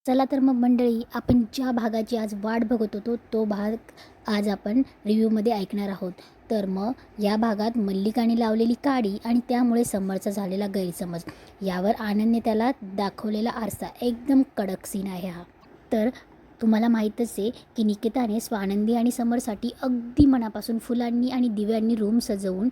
चला तर मग मंडळी, आपण ज्या भागाची आज वाट बघत होतो तो भाग आज आपण रिव्ह्यूमध्ये ऐकणार आहोत. तर मग या भागात मल्लिकाने लावलेली काडी आणि त्यामुळे समरचा झालेला गैरसमज यावर आनंदने त्याला दाखवलेला आरसा एकदम कडक सीन आहे हा. तर तुम्हाला माहीतच आहे की निकिताने स्वानंदी आणि समरसाठी अगदी मनापासून फुलांनी आणि दिव्यांनी रूम सजवून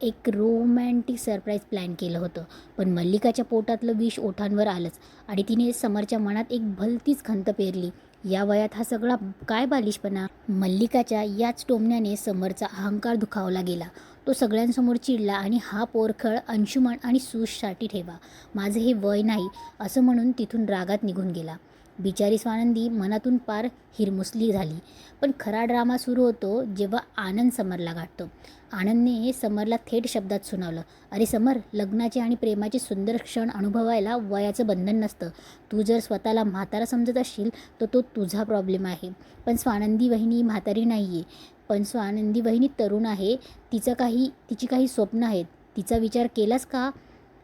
एक रोमॅन्टिक सरप्राईज प्लॅन केलं होतं. पण मल्लिकाच्या पोटातलं विष ओठांवर आलंच आणि तिने समरच्या मनात एक भलतीच खंत पेरली. या वयात हा सगळा काय बालिशपणा. मल्लिकाच्या याच टोमण्याने समरचा अहंकार दुखावला गेला. तो सगळ्यांसमोर चिडला आणि हा पोरखळ अंशुमन आणि सुशसाठी ठेवा, माझं हे वय नाही असं म्हणून तिथून रागात निघून गेला. बिचारी स्वानंदी मनातून पार हिरमुसली झाली. पण खरा ड्रामा सुरू होतो जेव्हा आनंद समरला गाठतो. आनंदने समरला थेट शब्दात सुनावलं, अरे समर, लग्नाचे आणि प्रेमाचे सुंदर क्षण अनुभवायला वयाचं बंधन नसतं. तू जर स्वतःला म्हातारा समजत असशील तर तो तुझा प्रॉब्लेम आहे. पण स्वानंदी वहिनी म्हातारी नाही आहे. पण स्वानंदी वहिनी तरुण आहे. तिची काही स्वप्न आहेत. तिचा विचार केलास का?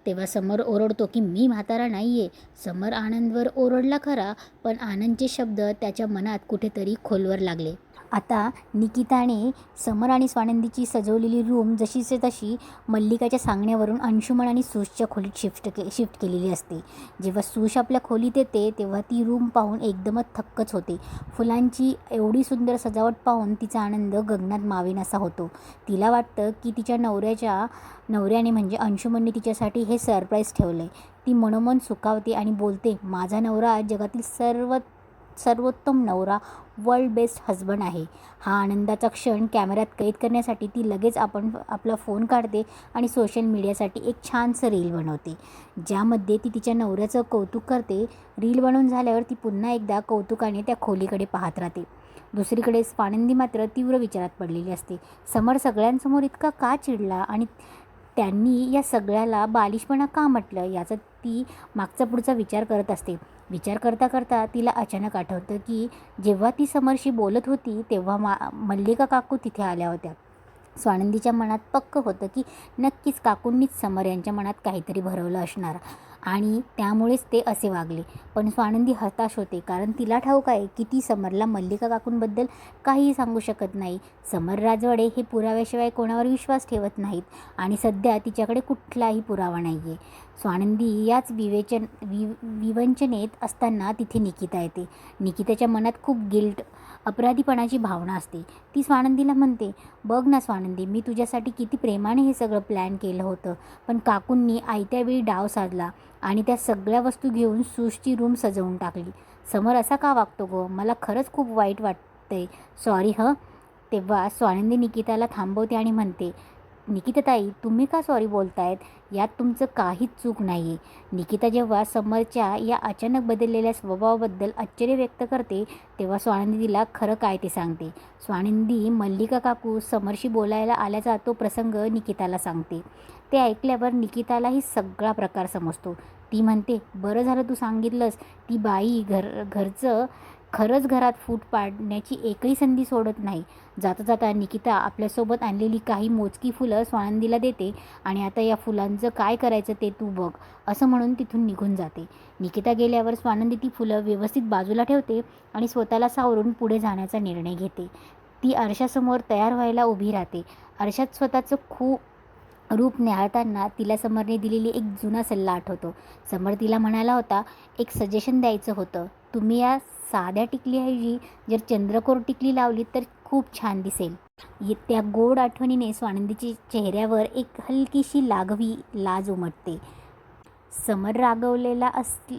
तेव्हा समर ओरडतो की मी म्हातारा नाही आहे. समर आनंदवर ओरडला खरा, पण आनंदचे शब्द त्याच्या मनात कुठेतरी खोलवर लागले. आता निकिताने समर आणि स्वानंदीची सजवलेली रूम जशीच्या तशी मल्लिकाच्या सांगण्यावरून अंशुमन आणि सुशच्या खोलीत शिफ्ट केलेली असते. जेव्हा सुश आपल्या खोलीत येते तेव्हा ती रूम पाहून एकदमच थक्कच होते. फुलांची एवढी सुंदर सजावट पाहून तिचा आनंद गगनात मावेनासा होतो. तिला वाटतं की तिच्या नवऱ्याने म्हणजे अंशुमनने तिच्यासाठी हे सरप्राईज ठेवलं आहे. ती मनोमन सुखावते आणि बोलते, माझा नवरा जगातील सर्वोत्तम नवरा, वर्ल्ड बेस्ट हजबंड आहे. हा आनंदाचा क्षण कॅमेऱ्यात कैद करण्यासाठी ती लगेच आपला फोन काढते आणि सोशल मीडियासाठी एक छानसं रील बनवते, ज्यामध्ये ती तिच्या नवऱ्याचं कौतुक करते. रील बनवून झाल्यावर ती पुन्हा एकदा कौतुकाने त्या खोलीकडे पाहत राहते. दुसरीकडे स्वानंदी मात्र तीव्र विचारात पडलेली असते. समर सगळ्यांसमोर इतका का चिडला आणि त्यांनी या सगळ्याला बालिशपणा का म्हटलं याचा ती मागचा पुढचा विचार करत असते. विचार करता करता तिला अचानक आठवतं की जेव्हा ती समरशी बोलत होती तेव्हा मल्लिका काकू तिथे आल्या होत्या. स्वानंदीच्या मनात पक्क होतं की नक्कीच काकूंनीच समर यांच्या मनात काहीतरी भरवलं असणार आणि त्यामुळेच ते असे वागले. पण स्वानंदी हताश होते, कारण तिला ठाऊक आहे की ती समरला मल्लिका काकूंबद्दल काहीही सांगू शकत नाही. समर राजवाडे हे पुराव्याशिवाय कोणावर विश्वास ठेवत नाहीत आणि सध्या तिच्याकडे कुठलाही पुरावा नाही आहे. स्वानंदी याच विवंचनेत असताना तिथे निकिता येते. निकिताच्या मनात खूप गिल्ट, अपराधीपणाची भावना असते. ती स्वानंदीला म्हणते, बघ ना स्वानंदी, मी तुझ्यासाठी किती प्रेमाने हे सगळं प्लॅन केलं होतं, पण काकूंनी आयत्या वेळी डाव साधला आणि त्या सगळ्या वस्तू घेऊन सुशची रूम सजवून टाकली. समर असा का वागतो गो? मला खरंच खूप वाईट वाटतंय. सॉरी हं. तेव्हा स्वानंदी निकिताला थांबवते आणि म्हणते, निकिताताई, तुम्ही का सॉरी बोलतायत? यात तुमचं काहीच चूक नाही आहे. निकिता जेव्हा समरच्या या अचानक बदललेल्या स्वभावाबद्दल आश्चर्य व्यक्त करते तेव्हा स्वानंदी तिला खरं काय ते सांगते. स्वानंदी मल्लिका काकू समरशी बोलायला आल्याचा तो प्रसंग निकिताला सांगते. ते ऐकल्यावर निकितालाही सगळा प्रकार समजतो. ती म्हणते, बरं झालं तू सांगितलंस. ती बाई खरंच घरात फूट पाडण्याची एकही संधी सोडत नाही. जाता जाता निकिता आपल्यासोबत आणलेली काही मोजकी फुलं स्वानंदीला देते आणि आता या फुलांचं काय करायचं ते तू बघ असं म्हणून तिथून निघून जाते. निकिता गेल्यावर स्वानंदी ती फुलं व्यवस्थित बाजूला ठेवते आणि स्वतःला सावरून पुढे जाण्याचा निर्णय घेते. ती आरशासमोर तयार व्हायला उभी राहते. आरशात स्वतःचं रूप निहाळताना तिला समरने दिलेली एक जुना सल्ला आठवतो. समर तिला म्हणाला होता, एक सजेशन द्यायचं होतं, तुम्ही या साध्या टिकलीऐवजी जर चंद्रकोर टिकली लावली तर खूप छान दिसेल. त्या गोड आठवणीने स्वानंदीच्या चेहऱ्यावर एक हलकीशी लाघवी लाज उमटते. समर रागवलेला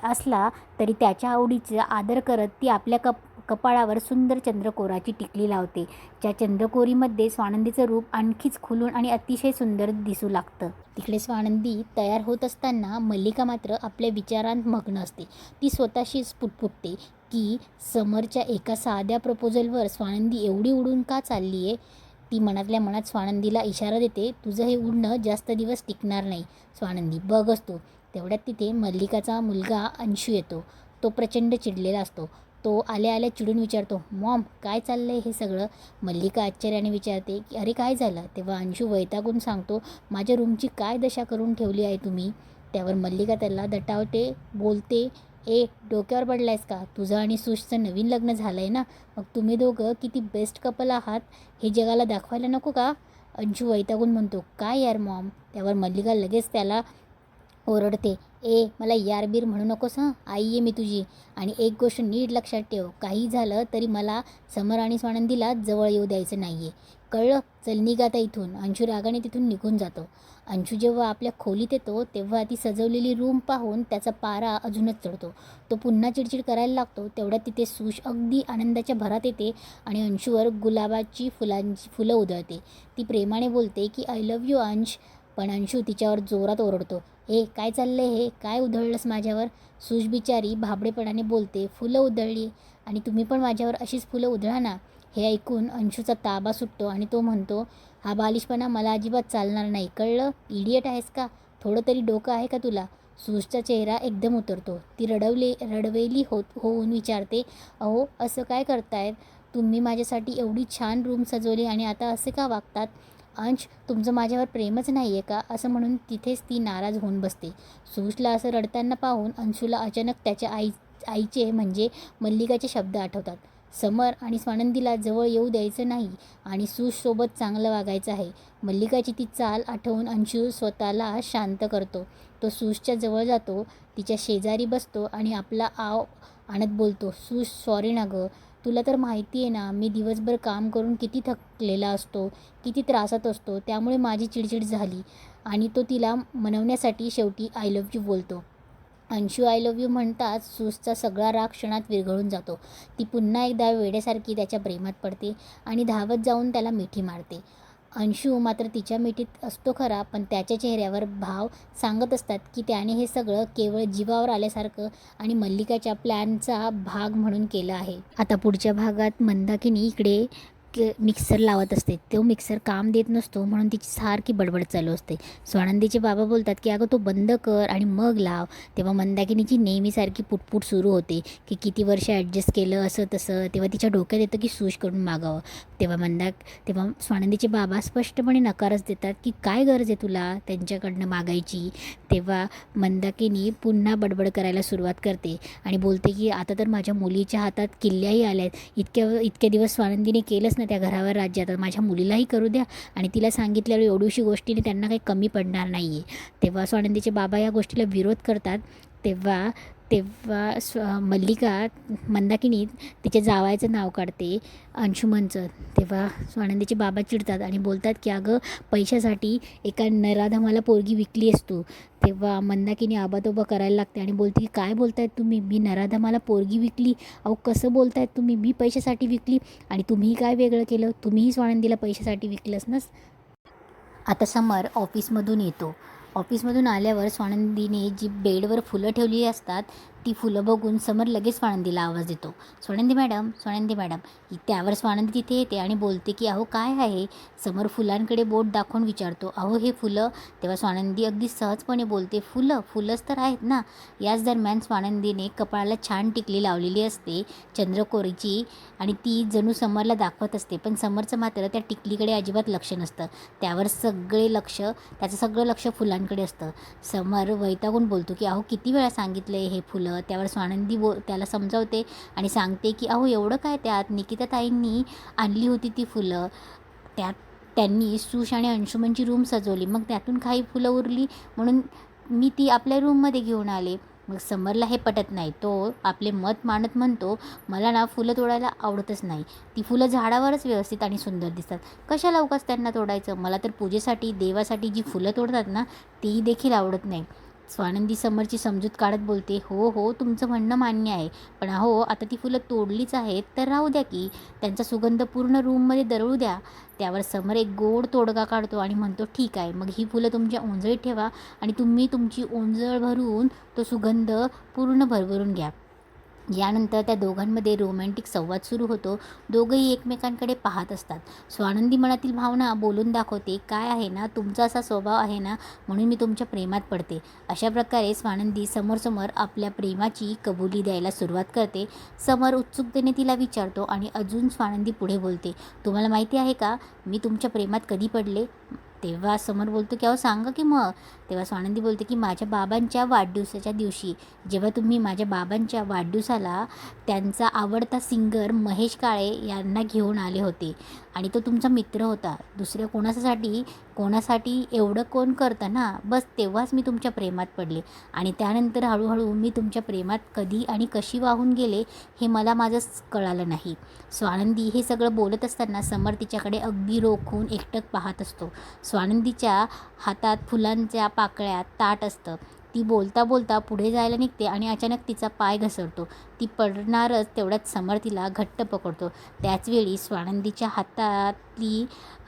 असला तरी त्याच्या आवडीचा आदर करत ती आपल्या कपाळावर सुंदर चंद्रकोराची टिकली लावते. ज्या चंद्रकोरीमध्ये स्वानंदीचं रूप आणखीच खुलून आणि अतिशय सुंदर दिसू लागतं. तिकडे स्वानंदी तयार होत असताना मल्लिका मात्र आपल्या विचारांत मग्न असते. ती स्वतःशीच पुटपुटते की समरच्या एका साध्या प्रपोजलवर स्वानंदी एवढी उडून का चालली आहे. ती मनातल्या मनात स्वानंदीला इशारा देते, तुझं हे उडणं जास्त दिवस टिकणार नाही स्वानंदी, बघ असतो. तेवढ्यात तिथे मल्लिकाचा मुलगा अंशू येतो. तो प्रचंड चिडलेला असतो. तो आल्या आल्या चिडून विचारतो, मॉम काय चाललं आहे हे सगळं? मल्लिका आश्चर्याने विचारते की अरे काय झालं? तेव्हा अंशू वैतागून सांगतो, माझ्या रूमची काय दशा करून ठेवली आहे तुम्ही? त्यावर मल्लिका त्याला दटावते, बोलते ए डोक्यावर पडलायस का? तुझं आणि सुशचं नवीन लग्न झालं आहे ना, मग तुम्ही दोघं किती बेस्ट कपल आहात हे जगाला दाखवायला नको का? अंशू वैतागून म्हणतो, काय यार मॉम. त्यावर मल्लिका लगेच त्याला ओरडते, ए मला यारबीर म्हणू नकोस हां, आई आहे मी तुझी. आणि एक गोष्ट नीट लक्षात ठेव, काही झालं तरी मला समर आणि स्वानंदीला जवळ येऊ द्यायचं नाही आहे, कळलं? चल निघ आता इथून. अंशू रागाने तिथून निघून जातो. अंशू जेव्हा आपल्या खोलीत येतो तेव्हा ती सजवलेली रूम पाहून त्याचा पारा अजूनच चढतो. तो पुन्हा चिडचिड करायला लागतो. तेवढ्यात तिथे सुश अगदी आनंदाच्या भरात येते आणि अंशूवर गुलाबाची फुलं उधळते. ती प्रेमाने बोलते की आय लव्ह यू अंश. पण अंशू तिच्यावर जोरात ओरडतो, ए काय चाललंय हे, काय उधळलंस माझ्यावर? सुश बिचारी भाबडेपणाने बोलते, फुलं उधळली आणि तुम्ही पण माझ्यावर अशीच फुलं उधळा ना. हे ऐकून अंशूचा ताबा सुटतो आणि तो म्हणतो, हा बालिशपणा मला अजिबात चालणार नाही, कळलं? इडियट आहेस का? थोडं तरी डोकं आहे का तुला? सुशचा चेहरा एकदम उतरतो. ती रडवेली होऊन विचारते, अहो असं काय करतायत तुम्ही? माझ्यासाठी एवढी छान रूम सजवली आणि आता असे का वागतात? अंश तुमचं माझ्यावर प्रेमच नाही आहे का? असं म्हणून तिथेच ती नाराज होऊन बसते. सुशला असं रडताना पाहून अंशूला अचानक त्याच्या आईचे म्हणजे मल्लिकाचे शब्द आठवतात. समर आणि स्वानंदीला जवळ येऊ द्यायचं नाही आणि सुशसोबत चांगलं वागायचं आहे. मल्लिकाची ती चाल आठवून अंशू स्वतःला शांत करतो. तो सुशच्या जवळ जातो, तिच्या शेजारी बसतो आणि आपला आव आणत बोलतो, सुश सॉरी ना गं, तुला तर माहिती आहे ना मी दिवसभर काम करून किती थकलेला असतो, किती त्रासात असतो, त्यामुळे माझी चिडचिड झाली. आणि तो तिला मनवण्यासाठी शेवटी आय लव्ह यू बोलतो. अंशू आय लव्ह यू म्हणताच सुशचा सगळा राग क्षणात विरघळून जातो. ती पुन्हा एकदा वेड्यासारखी त्याच्या प्रेमात पडते आणि धावत जाऊन त्याला मिठी मारते. अंशू मात्र तिच्या मिठीत असतो खरा, पण त्याच्या चेहऱ्यावर भाव सांगत असतात की त्याने हे सगळं केवळ जीवावर आल्यासारखं आणि मल्लिकाच्या प्लॅनचा भाग म्हणून केलं आहे. आता पुढच्या भागात मंदाकिनी इकडे मिक्सर लावत असते. तो मिक्सर काम देत नसतो म्हणून तिची सारखी बडबड चालू असते. स्वानंदीचे बाबा बोलतात की अगं तो बंद कर आणि मग लाव. तेव्हा मंदाकिनीची नेहमीसारखी पुटपुट सुरू होते की किती वर्ष ॲडजस्ट केलं असं तसं. तेव्हा तिच्या डोक्यात येतं की सुशकडून मागावं. तेव्हा स्वानंदीचे बाबा स्पष्टपणे नकारच देतात की काय गरज आहे तुला त्यांच्याकडनं मागायची. तेव्हा मंदाकिनी पुन्हा बडबड करायला सुरुवात करते आणि बोलते की आता तर माझ्या मुलीच्या हातात किल्ल्याही आल्यात. इतके दिवस स्वानंदीने केलंच ना त्या घरावर राज्य, आता माझ्या मुलीलाही करू द्या. आणि तिला सांगितल्यावर एवढीशी गोष्टीने त्यांना काही कमी पडणार नाही आहे. तेव्हा स्वानंदीचे बाबा या गोष्टीला विरोध करतात. तेव्हा मल्लिका मंदाकिनी तिच्या जावायचं नाव काढते अंशुमनचं. तेव्हा स्वानंदीचे बाबा चिडतात आणि बोलतात की अगं पैशासाठी एका नराधमाला पोरगी विकली असतो. तेव्हा मंदाकिनी आबातोबा करायला लागते आणि बोलते की काय बोलतायत तुम्ही, मी नराधमाला पोरगी विकली? अहो कसं बोलतायत तुम्ही, मी पैशासाठी विकली? आणि तुम्ही काय वेगळं केलं, तुम्हीही स्वानंदीला पैशासाठी विकलंस ना. आता समर ऑफिसमधून येतो. ऑफिसमधून आल्यावर स्वानंदीने जी बेडवर फुलं ठेवलेली असतात ती फुलं बघून समर लगेच स्वानंदीला आवाज देतो, स्वानंदी मॅडम, स्वानंदी मॅडम. त्यावर स्वानंदी तिथे येते आणि बोलते की अहो काय आहे? समर फुलांकडे बोट दाखवून विचारतो, अहो हे फुलं? तेव्हा स्वानंदी अगदी सहजपणे बोलते, फुलंच तर आहेत ना. याच दरम्यान स्वानंदीने कपाळाला छान टिकली लावलेली असते चंद्रकोरीची आणि ती जणू समरला दाखवत असते. पण समरचं मात्र त्या टिकलीकडे अजिबात लक्ष नसतं. त्याचं सगळं लक्ष फुलांकडे असतं. समर वैतागून बोलतो की अहो किती वेळा सांगितलं आहे हे फुलं. त्यावर स्वानंदी त्याला समजावते आणि सांगते की अहो एवढं काय त्यात, निकिता ताईंनी आणली होती ती फुलं, त्यांनी सुश आणि अंशुमनची रूम सजवली, मग त्यातून काही फुलं उरली म्हणून मी ती आपल्या रूममध्ये घेऊन आले. मग समरला हे पटत नाही. तो आपले मत मांडत म्हणतो, मला ना फुलं तोडायला आवडतच नाही. ती फुलं झाडावरच व्यवस्थित आणि सुंदर दिसतात, कशाला उगाच त्यांना तोडायचं? मला तर पूजेसाठी देवासाठी जी फुलं तोडतात ना ती देखील आवडत नाही. स्वानंदी समरची समजूत काढत बोलते, हो तुमचं म्हणणं मान्य आहे, पण अहो आता ती फुलं तोडलीच आहेत तर राहू द्या की, त्यांचा सुगंध पूर्ण रूममध्ये दरवळू द्या. त्यावर समर एक गोड तोडगा काढतो आणि म्हणतो, ठीक आहे, मग ही फुलं तुमच्या ओंजळीत ठेवा आणि तुम्ही तुमची ओंजळ भरून तो सुगंध पूर्ण भरभरून घ्या. यानंतर त्या दोघांमध्ये रोमॅन्टिक संवाद सुरू होतो. दोघंही एकमेकांकडे पाहत असतात. स्वानंदी मनातील भावना बोलून दाखवते, काय आहे ना, तुमचा असा स्वभाव आहे ना म्हणून मी तुमच्या प्रेमात पडते. अशा प्रकारे स्वानंदी समोर आपल्या प्रेमाची कबुली द्यायला सुरुवात करते. समर उत्सुकतेने तिला विचारतो आणि अजून स्वानंदी पुढे बोलते, तुम्हाला माहिती आहे का मी तुमच्या प्रेमात कधी पडले? तेव्हा समर बोलतो की अहो सांगा की मग. तेव्हा स्वानंदी बोलते की माझ्या बाबांच्या वाढदिवसाच्या दिवशी जेव्हा तुम्ही माझ्या बाबांच्या वाढदिवसाला त्यांचा आवडता सिंगर महेश काळे यांना घेऊन आले होते आणि तो तुमचा मित्र होता. दुसऱ्या कोणासाठी एवढं कोण करतं ना. बस तेव्हाच मी तुमच्या प्रेमात पडले आणि त्यानंतर हळूहळू मी तुमच्या प्रेमात कधी आणि कशी वाहून गेले हे मला माझंच कळालं नाही. स्वानंदी हे सगळं बोलत असताना समर तिच्याकडे अगदी रोखून एकटक पाहत असतो. स्वानंदीच्या हातात फुलांच्या पाकळ्या ताट असतं. ती बोलता बोलता पुढे जायला निघते आणि अचानक तिचा पाय घसरतो. ती पडणारच तेवढ्यात समर तिला घट्ट पकडतो. त्याचवेळी स्वानंदीच्या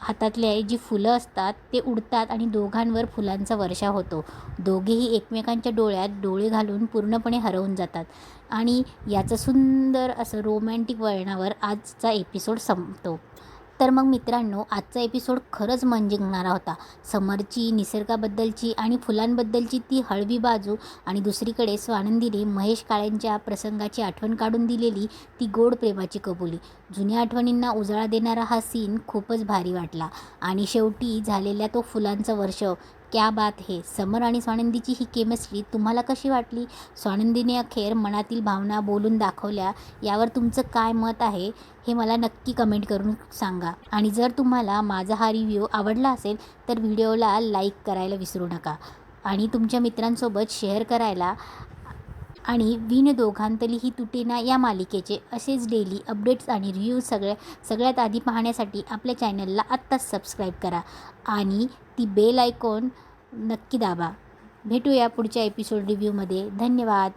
हातातले जी फुलं असतात ते उडतात आणि दोघांवर फुलांचा वर्षाव होतो. दोघेही एकमेकांच्या डोळ्यात डोळे घालून पूर्णपणे हरवून जातात आणि याचं सुंदर असं रोमॅन्टिक वळणावर आजचा एपिसोड संपतो. तर मग मित्रांनो, आजचा एपिसोड खरंच मन जिंकणारा होता. समरची निसर्गाबद्दलची आणि फुलांबद्दलची ती हळवी बाजू आणि दुसरीकडे स्वानंदीने महेश काळेंच्या प्रसंगाची आठवण काढून दिलेली ती गोड प्रेमाची कबुली. जुन्या आठवणींना उजाळा देणारा हा सीन खूपच भारी वाटला. आणि शेवटी झालेल्या तो फुलांचा वर्षाव, क्या बात है. समर आणि स्वानंदीची ही केमिस्ट्री तुम्हाला कशी वाटली? स्वानंदीने अखेर मनातील भावना बोलून दाखवल्या, यावर तुमचं काय मत आहे हे मला नक्की कमेंट करून सांगा. आणि जर तुम्हाला माझा हा रिव्ह्यू आवडला असेल तर व्हिडिओला लाईक करायला विसरू नका आणि तुमच्या मित्रांसोबत शेअर करायला. आणि विण दोघांतली ही तुटेना या मालिकेचे असेच डेली अपडेट्स आणि रिव्ह्यूज सगळ्यात आधी पाहण्यासाठी आपल्या चॅनलला आत्ताच सबस्क्राईब करा आणि ती बेल आयकॉन नक्की दाबा. भेटूया पुढच्या एपिसोड रिव्ह्यूमध्ये. धन्यवाद.